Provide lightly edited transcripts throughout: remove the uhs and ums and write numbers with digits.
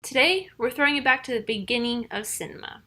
Today, we're throwing it back to the beginning of cinema.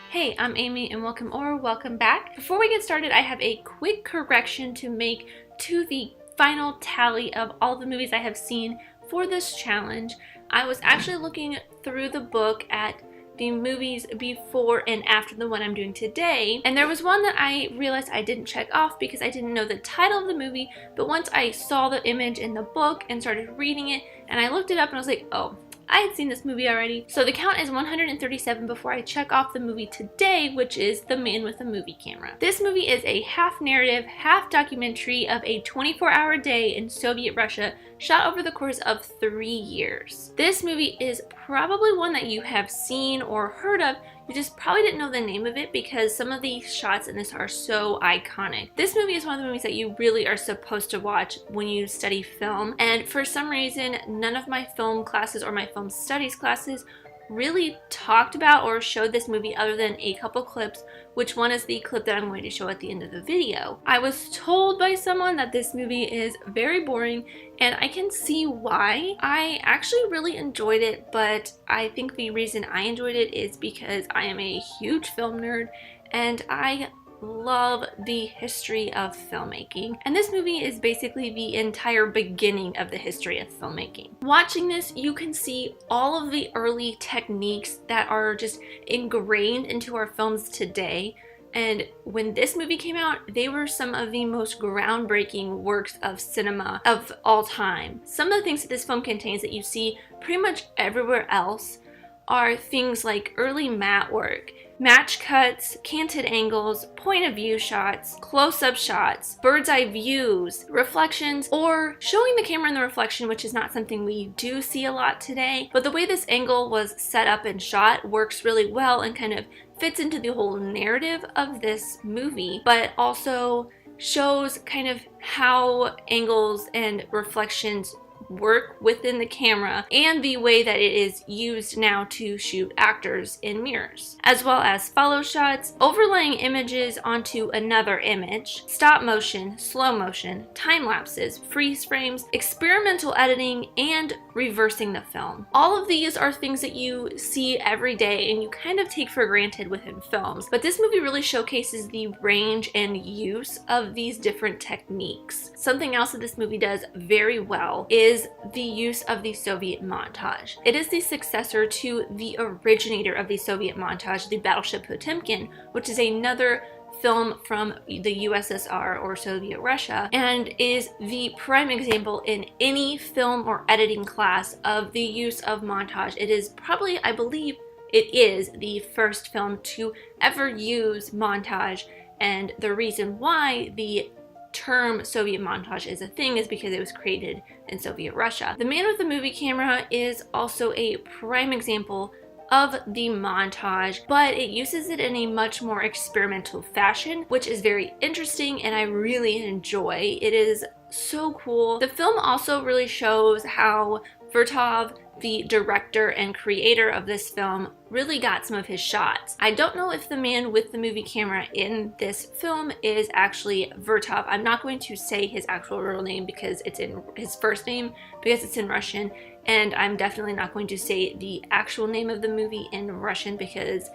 Hey, I'm Amy and welcome back. Before we get started, I have a quick correction to make to the final tally of all the movies I have seen for this challenge. I was actually looking through the book at the movies before and after the one I'm doing today, and there was one that I realized I didn't check off because I didn't know the title of the movie, but once I saw the image in the book and started reading it and I looked it up and I was like, oh, I had seen this movie already. So the count is 137 before I check off the movie today, which is The Man with the Movie Camera. This movie is a half narrative, half documentary of a 24-hour day in Soviet Russia shot over the course of 3 years. This movie is probably one that you have seen or heard of. You just probably didn't know the name of it because some of the shots in this are so iconic. This movie is one of the movies that you really are supposed to watch when you study film, and for some reason none of my film classes or my film studies classes really talked about or showed this movie other than a couple clips, which one is the clip that I'm going to show at the end of the video. I was told by someone that this movie is very boring, and I can see why. I actually really enjoyed it, but I think the reason I enjoyed it is because I am a huge film nerd and I love the history of filmmaking, and this movie is basically the entire beginning of the history of filmmaking. Watching this, you can see all of the early techniques that are just ingrained into our films today, and when this movie came out, they were some of the most groundbreaking works of cinema of all time. Some of the things that this film contains that you see pretty much everywhere else are things like early matte work, match cuts, canted angles, point of view shots, close-up shots, bird's eye views, reflections, or showing the camera in the reflection, which is not something we do see a lot today. But the way this angle was set up and shot works really well and kind of fits into the whole narrative of this movie, but also shows kind of how angles and reflections work within the camera and the way that it is used now to shoot actors in mirrors, as well as follow shots, overlaying images onto another image, stop motion, slow motion, time lapses, freeze frames, experimental editing, and reversing the film. All of these are things that you see every day and you kind of take for granted within films, but this movie really showcases the range and use of these different techniques. Something else that this movie does very well is the use of the Soviet montage. It is the successor to the originator of the Soviet montage, the Battleship Potemkin, which is another film from the USSR or Soviet Russia, and is the prime example in any film or editing class of the use of montage. It is probably, I believe, it is the first film to ever use montage, and the reason why the term Soviet montage is a thing is because it was created in Soviet Russia. The Man with the Movie Camera is also a prime example of the montage, but it uses it in a much more experimental fashion, which is very interesting and I really enjoy. It is so cool. The film also really shows how Vertov, the director and creator of this film, really got some of his shots. I don't know if the man with the movie camera in this film is actually Vertov. I'm not going to say his actual real name because it's in his first name because it's in Russian, and I'm definitely not going to say the actual name of the movie in Russian because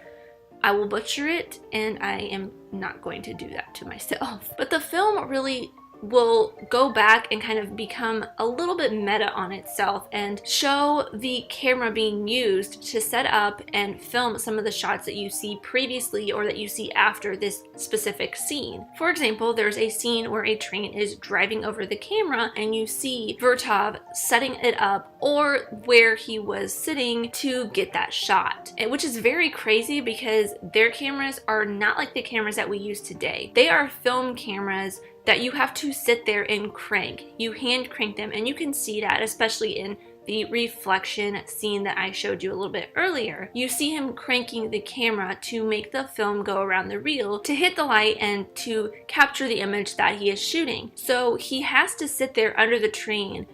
I will butcher it and I am not going to do that to myself. But the film really will go back and kind of become a little bit meta on itself and show the camera being used to set up and film some of the shots that you see previously or that you see after this specific scene. For example, there's a scene where a train is driving over the camera and you see Vertov setting it up or where he was sitting to get that shot, which is very crazy because their cameras are not like the cameras that we use today. They are film cameras that you have to sit there and crank. You hand crank them, and you can see that especially in the reflection scene that I showed you a little bit earlier. You see him cranking the camera to make the film go around the reel to hit the light and to capture the image that he is shooting. So he has to sit there under the train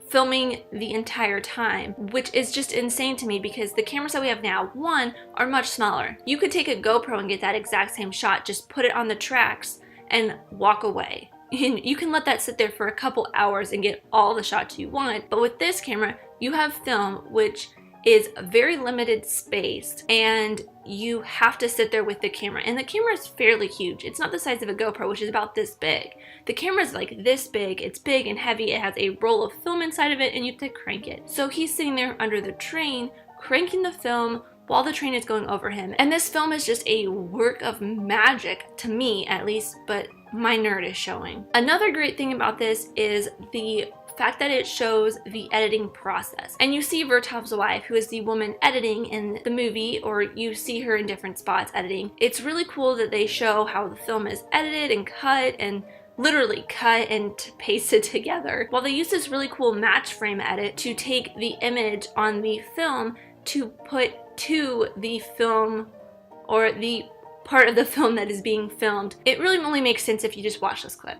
filming the entire time, which is just insane to me because the cameras that we have now, one, are much smaller. You could take a GoPro and get that exact same shot, just put it on the tracks and walk away. you can let that sit there for a couple hours and get all the shots you want. But with this camera, you have film, which is a very limited space, and you have to sit there with the camera. And the camera is fairly huge. It's not the size of a GoPro, which is about this big. The camera is like this big. It's big and heavy. It has a roll of film inside of it, and you have to crank it. So he's sitting there under the train, cranking the film while the train is going over him. And this film is just a work of magic, to me at least, but my nerd is showing. Another great thing about this is the fact that it shows the editing process. And you see Vertov's wife, who is the woman editing in the movie, or you see her in different spots editing. It's really cool that they show how the film is edited and cut, and literally cut and pasted together. While they use this really cool match frame edit to take the image on the film to put to the film, or the part of the film that is being filmed. It really only makes sense if you just watch this clip.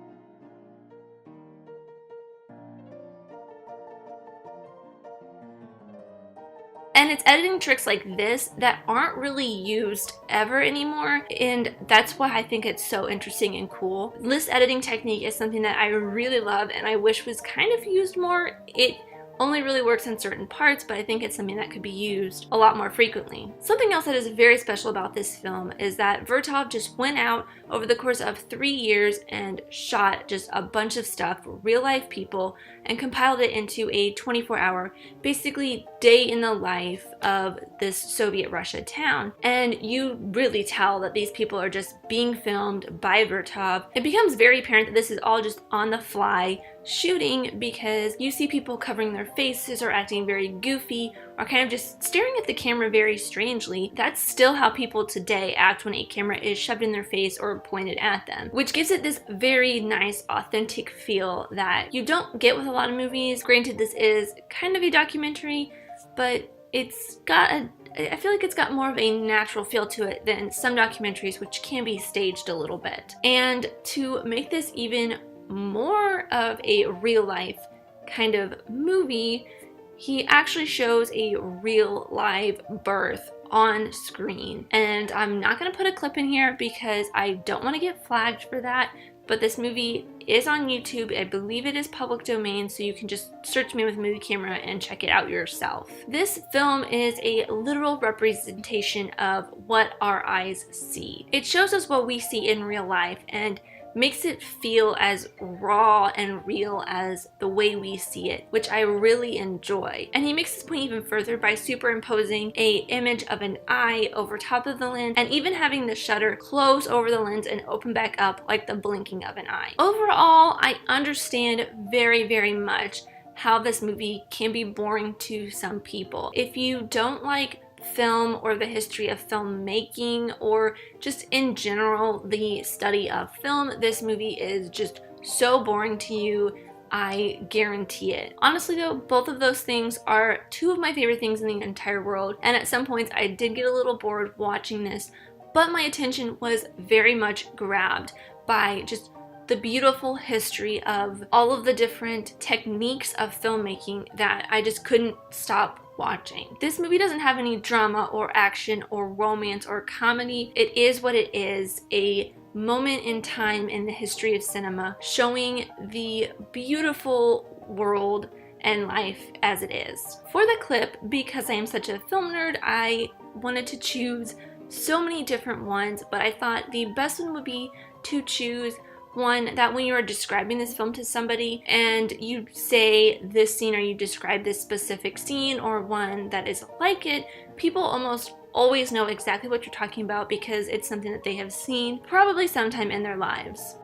And it's editing tricks like this that aren't really used ever anymore, and that's why I think it's so interesting and cool. This editing technique is something that I really love and I wish was kind of used more. It only really works in certain parts, but I think it's something that could be used a lot more frequently. Something else that is very special about this film is that Vertov just went out over the course of 3 years and shot just a bunch of stuff, real life people, and compiled it into a 24-hour, basically day in the life of this Soviet Russia town. And you really tell that these people are just being filmed by Vertov. It becomes very apparent that this is all just on the fly shooting, because you see people covering their faces or acting very goofy or kind of just staring at the camera very strangely. That's still how people today act when a camera is shoved in their face or pointed at them, which gives it this very nice authentic feel that you don't get with a lot of movies. Granted, this is kind of a documentary, but it's got I feel like it's got more of a natural feel to it than some documentaries, which can be staged a little bit. And to make this even more of a real life kind of movie, he actually shows a real live birth on screen. And I'm not going to put a clip in here because I don't want to get flagged for that, but this movie is on YouTube. I believe it is public domain, so you can just search me with movie camera and check it out yourself. This film is a literal representation of what our eyes see. It shows us what we see in real life and makes it feel as raw and real as the way we see it, which I really enjoy. And he makes this point even further by superimposing a image of an eye over top of the lens, and even having the shutter close over the lens and open back up like the blinking of an eye. Overall, I understand very, very much how this movie can be boring to some people. If you don't like film or the history of filmmaking, or just in general the study of film, this movie is just so boring to you. I guarantee it. Honestly though, both of those things are two of my favorite things in the entire world, and at some points I did get a little bored watching this, but my attention was very much grabbed by just the beautiful history of all of the different techniques of filmmaking that I just couldn't stop watching. This movie doesn't have any drama or action or romance or comedy. It is what it is, a moment in time in the history of cinema, showing the beautiful world and life as it is. For the clip, because I am such a film nerd, I wanted to choose so many different ones, but I thought the best one would be to choose one that when you are describing this film to somebody and you say this scene, or you describe this specific scene or one that is like it, people almost always know exactly what you're talking about because it's something that they have seen probably sometime in their lives.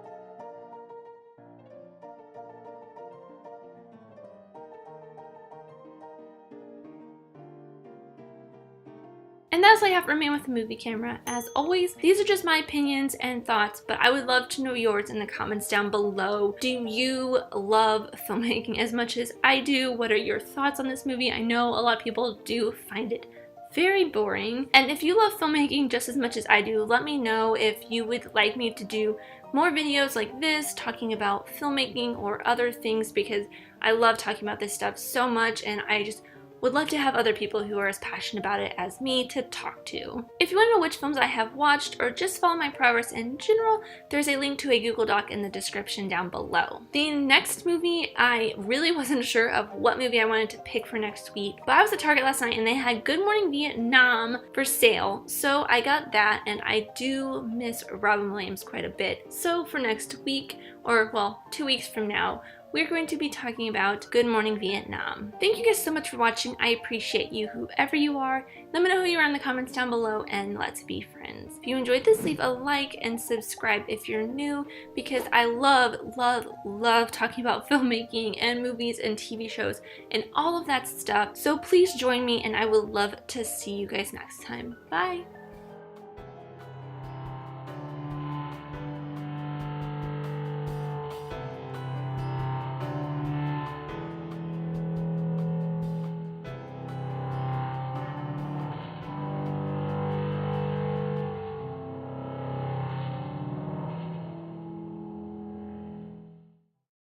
And that's all I have for Remain with the Movie Camera. As always, these are just my opinions and thoughts, but I would love to know yours in the comments down below. Do you love filmmaking as much as I do? What are your thoughts on this movie? I know a lot of people do find it very boring. And if you love filmmaking just as much as I do, let me know if you would like me to do more videos like this talking about filmmaking or other things, because I love talking about this stuff so much and I just would love to have other people who are as passionate about it as me to talk to. If you want to know which films I have watched or just follow my progress in general, there's a link to a Google Doc in the description down below. The next movie, I really wasn't sure of what movie I wanted to pick for next week, but I was at Target last night and they had Good Morning Vietnam for sale, so I got that, and I do miss Robin Williams quite a bit. So for next week, or well, 2 weeks from now, we're going to be talking about Good Morning Vietnam. Thank you guys so much for watching. I appreciate you, whoever you are. Let me know who you are in the comments down below, and let's be friends. If you enjoyed this, leave a like and subscribe if you're new, because I love talking about filmmaking and movies and TV shows and all of that stuff. So please join me, and I would love to see you guys next time. Bye!